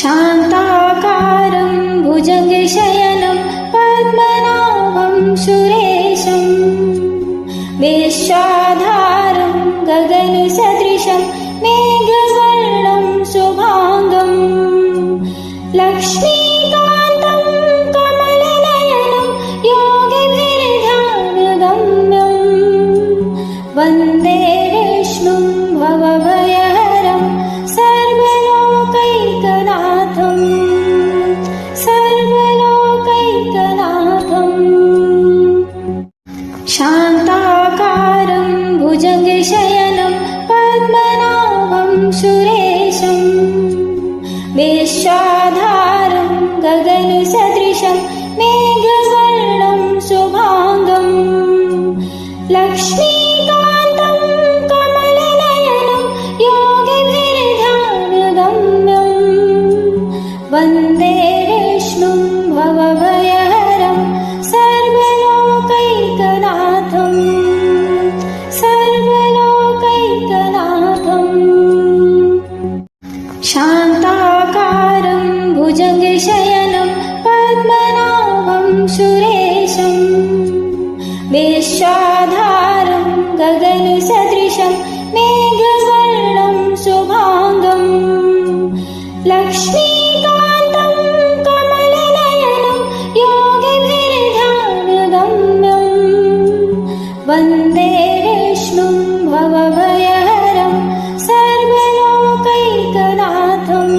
S1: शान्ताकारं भुजगशयनं पद्मनाभं सुरेशं वेश्याधारं गगनसदृशं मेघवर्णं शुभाङ्गम् लक्ष्मीकान्तं कमलनयनं योगिभिर्ध्यानगम्यम् वन्दे विष्णुं भवभयहरं सर्वलोकैकनाथम् शान्ताकारं भुजगशयनं पद्मनाभं सुरेशं वेश्याधारं गगनसदृशं मेघवर्णं शुभाङ्गम् लक्ष्मीकान्तं कमलनयनं योगिभिर्ध्यानगम्यम् वन्दे विष्णुं भवभयहरं सर्वलोकैकनाथम् शान्ताकारं भुजगशयनं पद्मनाभं सुरेशं वेश्याधारं गगनसदृशं मेघवर्णं शुभाङ्गम् लक्ष्मीकान्तं कमलनयनं योगिभिर्ध्यानगम्यम् वन्दे विष्णुं भवभयहरं सर्वलोकैकनाथम्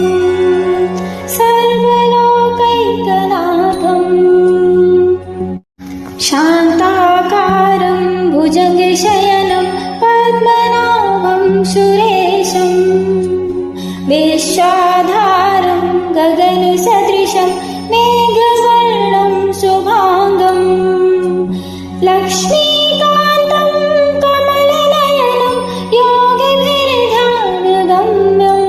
S1: शान्ताकारं भुजगशयनं पद्मनाभं सुरेशं वेश्याधारं गगनसदृशं मेघवर्णं शुभाङ्गम् लक्ष्मीकान्तं कमलनयनं योगिभिर्ध्यानगम्यम्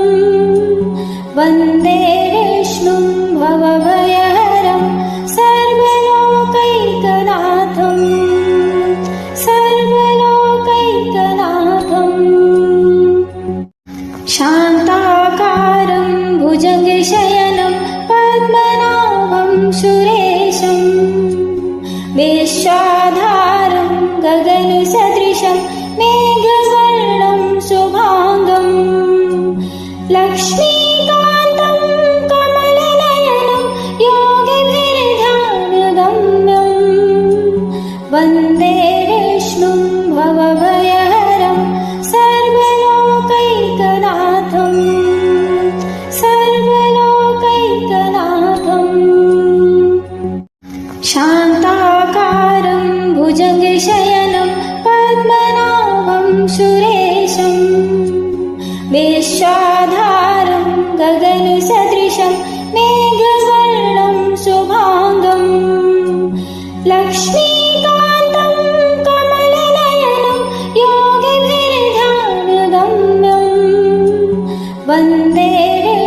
S1: वन्दे विष्णुं भवभयहरं सर्वलोकैकनाथम् शान्ताकारं भुजगशयनं पद्मनाभं सुरेशं वेश्याधारं गगनसदृशं मेघवर्णं शुभाङ्गम् लक्ष्मी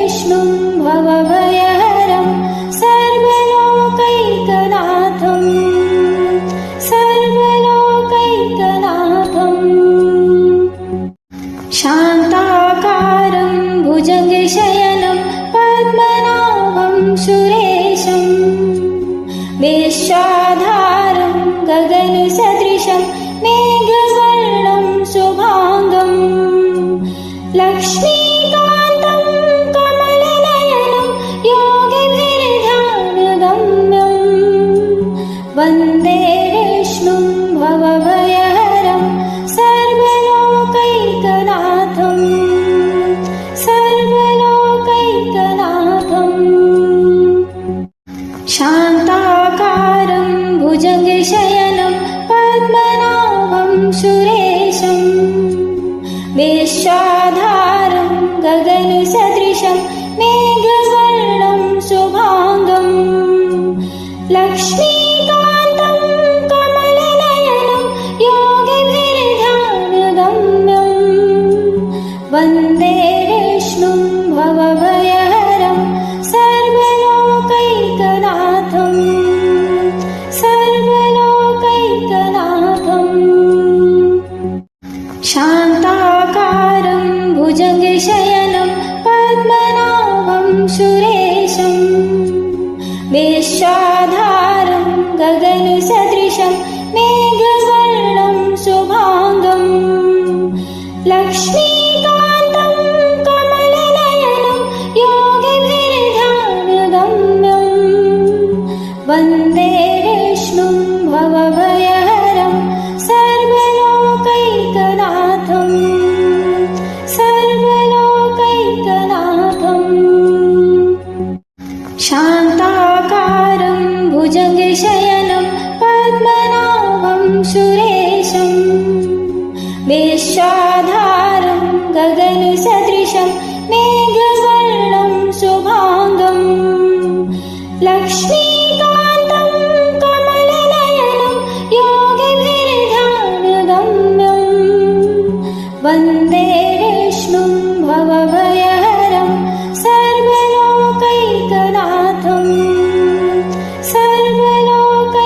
S1: विष्णुं भवभयहरं सर्वलोकैकनाथं सर्वलोकैकनाथम् शान्ताकारं भुजगशयनं पद्मनाभं सुरेशं वेश्याधारं गगनसदृशं मेघवर्णं शुभाङ्गं लक्ष्मीकान्तं कमलनयनं योगिभिर्ध्यानगम्यं वन्दे विष्णुं भवभयहरं सर्वलोकैकनाथं सर्वलोकैकनाथम् शान्ताकारं भुजगशयनं पद्मनाभं सुरेशं वेश्याधारं गगनसदृशं मेघवर्णं शुभाङ्गं लक्ष्मीकान्तं कमलनयनं योगिभिर्ध्यानगम्यं वन्दे विष्णुं भवभयहरं सर्वलोकैकनाथं सर्वलोकैकनाथम् शान्ताकारं भुजगशयनं पद्मनाभं सुरेशं वेश्याधारं गगनसदृशं मेघवर्णं शुभाङ्गं लक्ष्मीकान्तं कमलनयनं योगिभिर्ध्यानगम्यं वन्दे विष्णुं भवभयहरं सर्वलोकैकनाथं सर्वलोकैकनाथम् शान्ताकारं भुजगशयनं पद्मनाभं सुरेशं वेश्याधारं गगनसदृशं मेघवर्णं शुभाङ्गं लक्ष्मीकान्तं कमलनयनं योगिभिर्ध्यानगम्यं वन्दे विष्णुं भवभयहरं सर्वलोकैकनाथं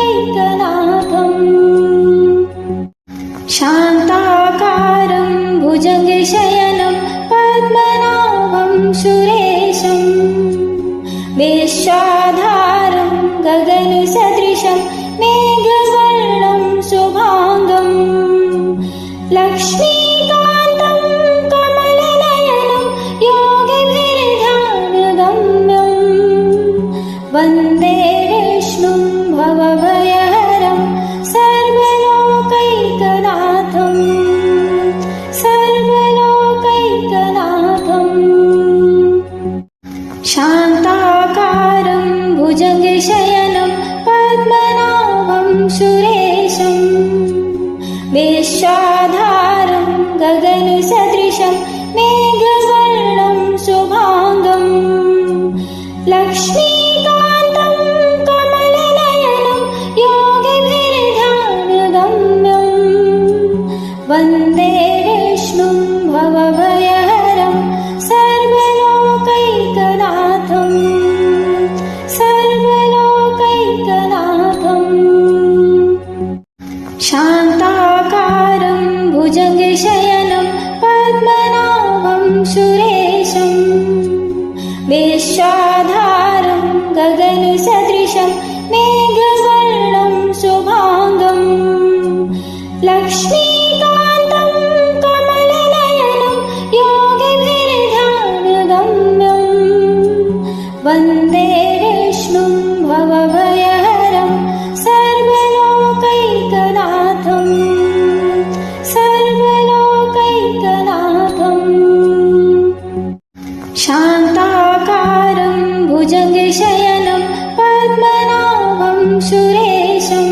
S1: सर्वलोकैकनाथम् शान्ताकारं भुजगशयनं पद्मनाभं सुरेशं वेश्याधारं गगनसदृशं मेघवर्णं शुभाङ्गं लक्ष्मीकान्तं कमलनयनं योगिभिर्ध्यानगम्यं वन्दे विष्णुं भवभयहरं सर्वलोकैकनाथं सर्वलोकैकनाथम् शान्ताकारं भुजगशयनं पद्मनाभं सुरेशं वेश्याधारं गगनसदृशं मेघवर्णं शुभाङ्गं लक्ष्मीकान्तं कमलनयनं योगिभिर्ध्यानगम्यं वन्दे विष्णुं भवभयहरं सर्वलोकैकनाथं सर्वलोकैकनाथम् शान्ताकारं भुजगशयनं पद्मनाभं सुरेशं वेश्याधारं गगनसदृशं मेघवर्णं शुभाङ्गं लक्ष्मीकान्तं कमलनयनं योगिभिर्ध्यानगम्यं वन्दे विष्णुं भवभयहरं सर्वलोकैकनाथं सर्वलोकैकनाथम् शान्ताकारं भुजगशयनं पद्मनाभं सुरेशं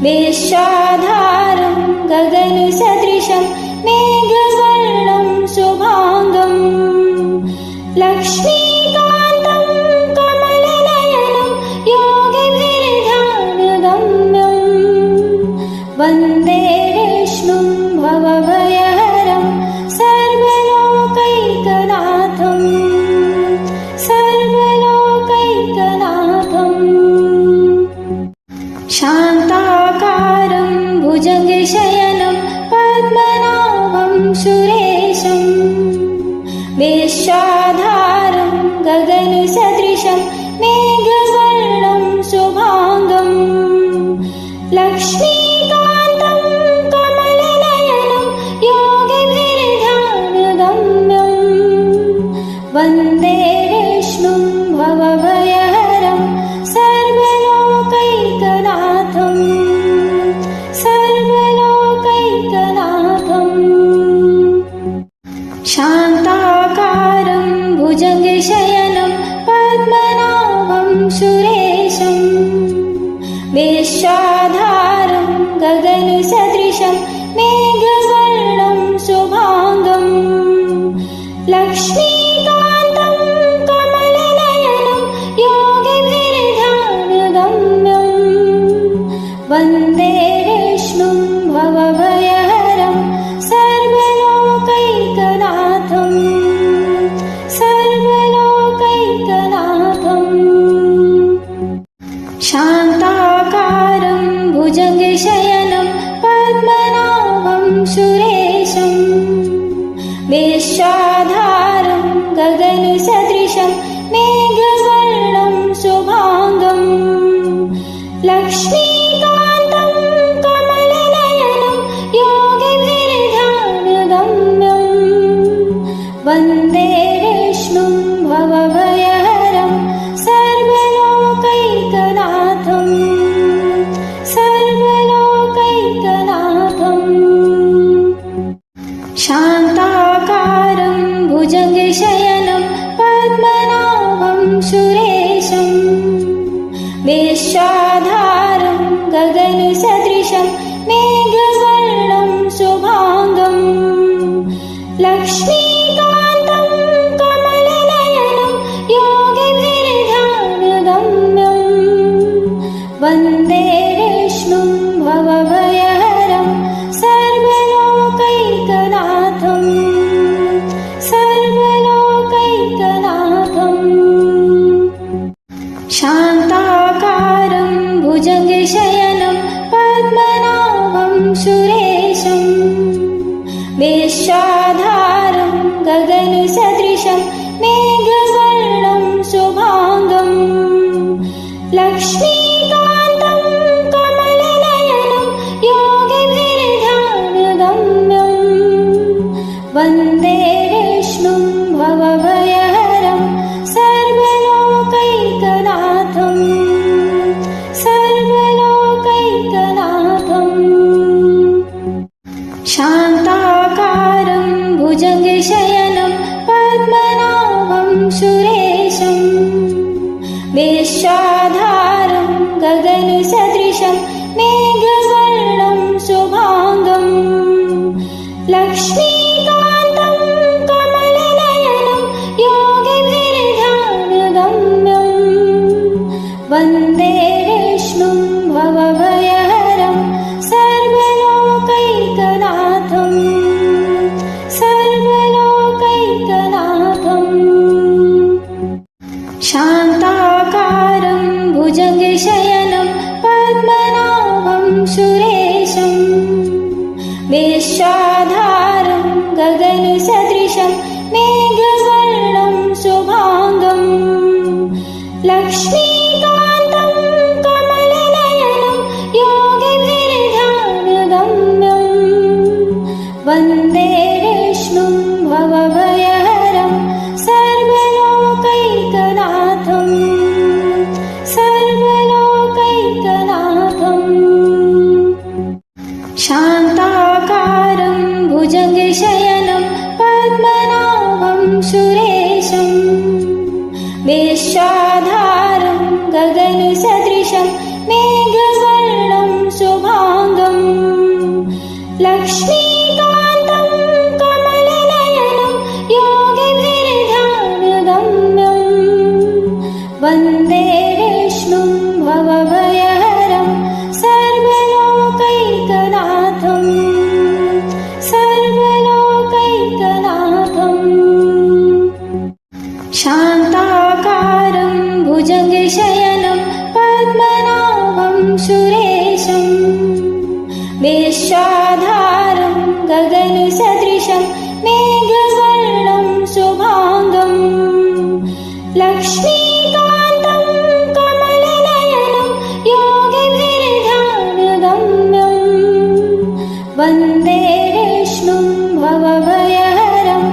S1: वेश्याधारं गगनसदृशं मेघवर्णं शुभाङ्गं लक्ष्मीकान्तं कमलनयनं योगिभिर्ध्यानगम्यं वन्दे विष्णुं भवभयहरं सर्वलोकैकनाथं वन्दे विष्णुं भवभयहरं सर्वलोकैकनाथं सर्वलोकैकनाथम् शान्ताकारं भुजगशयनं पद्मनाभं सुरेशं विश्वाधारं गगनसदृशं मेघवर्णं शुभाङ्गं लक्ष्मीकान्तं कमलनयनं योगिभिर्ध्यानगम्यं वन्दे विष्णुं भवभयहरं सर्वलोकैकनाथं सर्वलोकैकनाथम् शान्ताकारं भुजगशयनं पद्मनाभं सुरेशं विश्वाधारं गगनसदृशं मेघवर्णं शुभाङ्गं लक्ष्मीकान्तं कमलनयनं योगिभिर्ध्यानगम्यं वन्दे विष्णुं भवभयहरं सर्वलोकैकनाथं सर्वलोकैकनाथम् शान्ताकारं भुजगशयनं पद्मनाभं सुरेशं विश्वाधारं गगनसदृशं मेघवर्णं शुभाङ्गं लक्ष्मीकान्तं कमलनयनं योगिभिर्ध्यानगम्यं वन्दे विष्णुं भवभयहरं सर्वलोकैकनाथं सर्वलोकैकनाथम् शान्ताकारं भुजगशयनं पद्मनाभं सुरेशं विश्वाधारं गगनसदृशं मेघवर्णं शुभाङ्गं लक्ष्मीकान्तं कमलनयनं योगिभिर्ध्यानगम्यं वन्दे विष्णुं भवभयहरं सर्वलोकैकनाथं सर्वलोकैकनाथम् शान्ताकारं भुजगशयनं पद्मनाभं सुरेशं विश्वाधारं गगनसदृशं मेघवर्णं शुभाङ्गं लक्ष्मीकान्तं कमलनयनं योगिभिर्ध्यानगम्यं वन्दे विष्णुं भवभयहरं सर्वलोकैकनाथं सर्वलोकैकनाथम् शान्ताकारं भुजगशयनं पद्मनाभं सुरेशं विश्वाधारं गगनसदृशं मेघवर्णं शुभाङ्गं लक्ष्मीकान्तं कमलनयनं योगिभिर्ध्यानगम्यं वन्दे विष्णुं भवभयहरं सर्वलोकैकनाथं सर्वलोकैकनाथम् शान्ताकारं भुजगशयनं पद्मनाभं सुरेशं विश्वाधारं गगनसदृशं मेघवर्णं शुभाङ्गं लक्ष्मीकान्तं कमलनयनं योगिभिर्ध्यानगम्यं वन्दे विष्णुं भवभयहरं सर्वलोकैकनाथं सर्वलोकैकनाथम् शान्ताकारं भुजगशयनं पद्मनाभं सुरेशं विश्वाधारं गगनसदृशं मेघवर्णं शुभाङ्गं लक्ष्मीकान्तं कमलनयनं योगिभिर्ध्यानगम्यं वन्दे विष्णुं भवभयहरं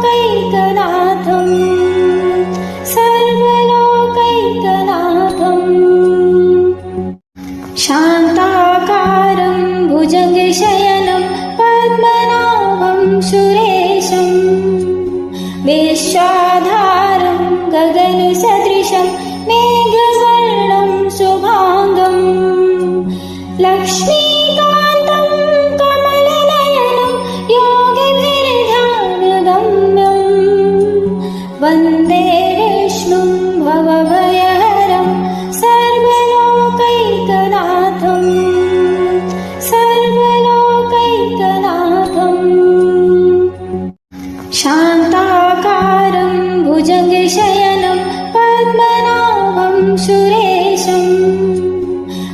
S1: सर्वलोकैकनाथं विश्वाधारं गगनसदृशं मेघवर्णं शुभाङ्गं लक्ष्मीकान्तं कमलनयनं योगिभिर्ध्यानगम्यं वन्दे विष्णुं भवभयहरं सर्वलोकैकनाथं शान्ताकारं भुजगशयनं पद्मनाभं सुरेशं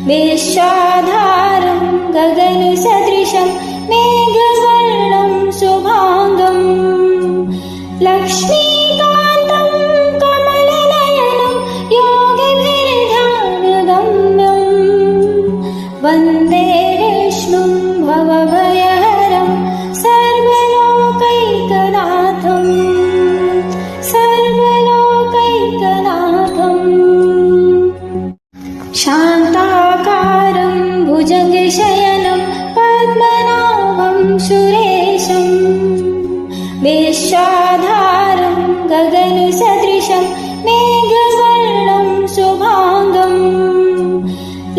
S1: विश्वाधारं गगनसदृशं मेघवर्णं शुभाङ्गं लक्ष्मीकान्तं कमलनयनं योगिभिर्ध्यानगम्यं वन्दे विष्णुं भवभयहरं शान्ताकारं भुजगशयनं पद्मनाभं सुरेशं विश्वाधारं गगनसदृशं मेघवर्णं शुभाङ्गं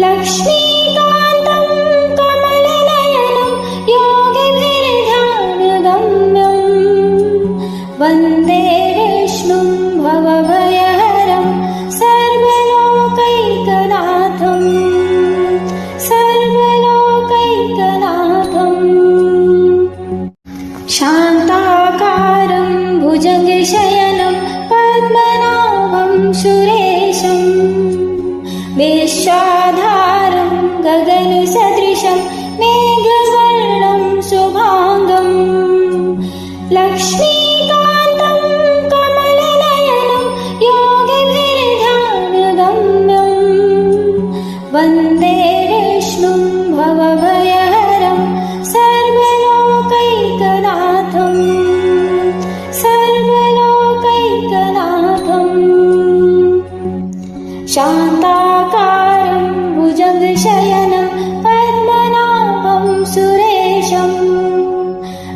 S1: लक्ष्मीकान्तं कमलनयनं योगिभिर्ध्यानगम्यं वन्दे विष्णुं भवभयहरं शान्ताकारं भुजगशयनं पद्मनाभं सुरेशं विश्वाधारं गगनसदृशं मेघवर्णं शुभाङ्गं लक्ष्मीकान्तं कमलनयनं योगिभिर्ध्यानगम्यं वन्दे विष्णुं भवभयहरं शान्ताकारं भुजगशयनं पद्मनाभं सुरेशं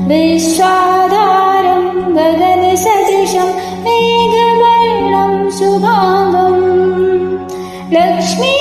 S1: विश्वाधारं गगनसदृशं मेघवर्णं शुभाङ्गं लक्ष्मी